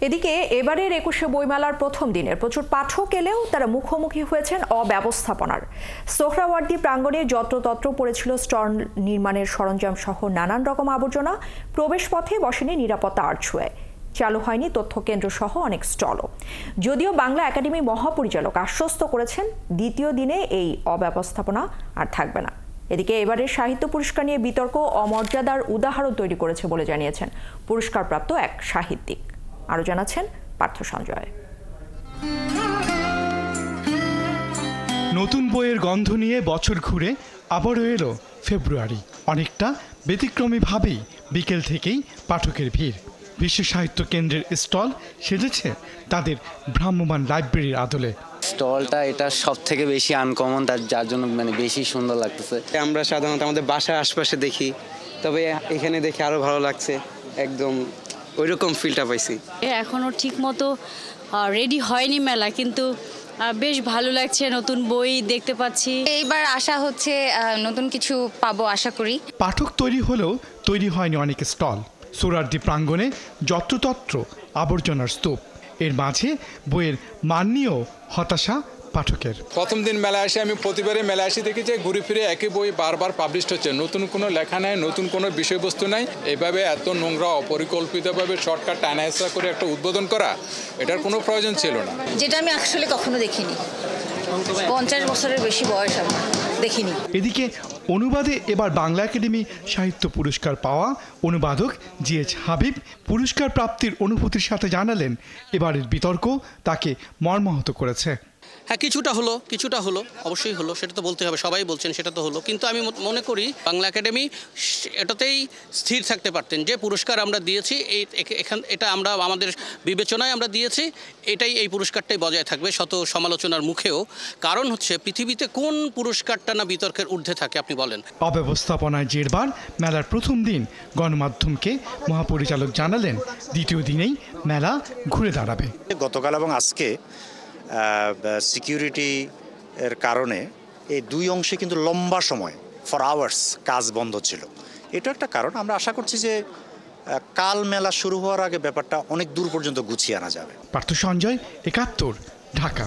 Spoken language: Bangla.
এদিকে এবারের ২১শে বইমেলার প্রথম দিনের প্রচুর পাঠক এলেও তারা মুখোমুখি হয়েছেন অব্যবস্থাপনার। সোহরাওয়ার্দী প্রাঙ্গণে যত্রতত্র পড়েছিল স্টল নির্মাণের সরঞ্জাম সহ নানান রকম আবর্জনা। প্রবেশপথে বসেনি নিরাপত্তা আর্চওয়ে, চালু হয়নি তথ্য কেন্দ্র সহ অনেক স্টলও। যদিও বাংলা একাডেমি মহাপরিচালক আশ্বস্ত করেছেন দ্বিতীয় দিনে এই অব্যবস্থাপনা আর থাকবে না। এদিকে এবারের সাহিত্য পুরস্কার নিয়ে বিতর্ক অমর্যাদার উদাহরণ তৈরি করেছে বলে জানিয়েছেন পুরস্কারপ্রাপ্ত এক সাহিত্যিক। আরো জানাচ্ছেন পার্থ সঞ্জয়। নতুন বইয়ের গন্ধ নিয়ে বছর ঘুরে আবারও এলো ফেব্রুয়ারি। অনেকটা ব্যতিক্রমীভাবেই বিকেল থেকেই পাঠকের ভিড়। বিশ্ব সাহিত্য কেন্দ্রের স্টল সেজেছে তাদের ভ্রাম্যমাণ লাইব্রেরির আদলে। স্টলটা এটা সব থেকে বেশি আনকমন, যার জন্য বেশি সুন্দর লাগতেছে। আমরা সাধারণত আমাদের বাসার আশপাশে দেখি, তবে এখানে দেখে আরো ভালো লাগছে। একদম ওইরকম ফিলটা পাইছি। এখনো ঠিক মতো রেডি হয়নি মেলা, কিন্তু বেশ ভালো লাগছে। নতুন বই দেখতে পাচ্ছি। এইবার আশা হচ্ছে নতুন কিছু পাবো আশা করি। পাঠক তৈরি হলেও তৈরি হয়নি অনেক স্টল। সোহরাওয়ার্দী প্রাঙ্গণে যত্রতত্র আবর্জনার স্তূপ। এর মাঝে বইয়ের মান নিয়েও হতাশা পাঠকের। প্রথম দিন মেলা আসে আমি প্রতিবারই মেলা আসি দেখি যে ঘুরে ফিরে একই বই বারবার পাবলিশ হচ্ছে, নতুন কোনো লেখা নাই, নতুন কোনো বিষয়বস্তু নাই। এভাবে এত নোংরা অপরিকল্পিতভাবে শর্টকাট টানাহেসা করে একটা উদ্বোধন করা, এটার কোনো প্রয়োজন ছিল না। যেটা আমি আসলে কখনো দেখিনি, 50 বছরের বেশি বয়স আমার, দেখিনি। এদিকে অনুবাদে এবার বাংলা একাডেমি সাহিত্য পুরস্কার পাওয়া অনুবাদক জিএইচ হাবিব পুরস্কার প্রাপ্তির অনুভূতির সাথে জানালেন এবারের বিতর্ক তাকে মর্মাহত করেছে। হ্যাঁ, কিছুটা হলো অবশ্যই হলো, সেটা তো বলতে হবে, সবাই বলছেন সেটা তো হলো। কিন্তু আমি মনে করি বাংলা একাডেমি এটাতেই স্থির থাকতে পারতেন যে পুরস্কার আমরা দিয়েছি এটা আমরা আমাদের বিবেচনায় আমরা দিয়েছি, এই পুরস্কারটাই বজায় থাকবে শত সমালোচনার মুখেও। কারণ হচ্ছে পৃথিবীতে কোন পুরস্কারটা না বিতর্কের ঊর্ধ্বে থাকে আপনি বলেন। অব্যবস্থাপনায় জেরবার মেলার প্রথম দিন গণমাধ্যমকে মহাপরিচালক জানালেন দ্বিতীয় দিনেই মেলা ঘুরে দাঁড়াবে। গতকাল এবং আজকে সিকিউরিটি এর কারণে এই দুই অংশে কিন্তু লম্বা সময় ফর আওয়ার্স কাজ বন্ধ ছিল। এটা একটা কারণ। আমরা আশা করছি যে কাল মেলা শুরু হওয়ার আগে ব্যাপারটা অনেক দূর পর্যন্ত গুছিয়ে আনা যাবে। পার্থ সঞ্জয়, ৭১, ঢাকা।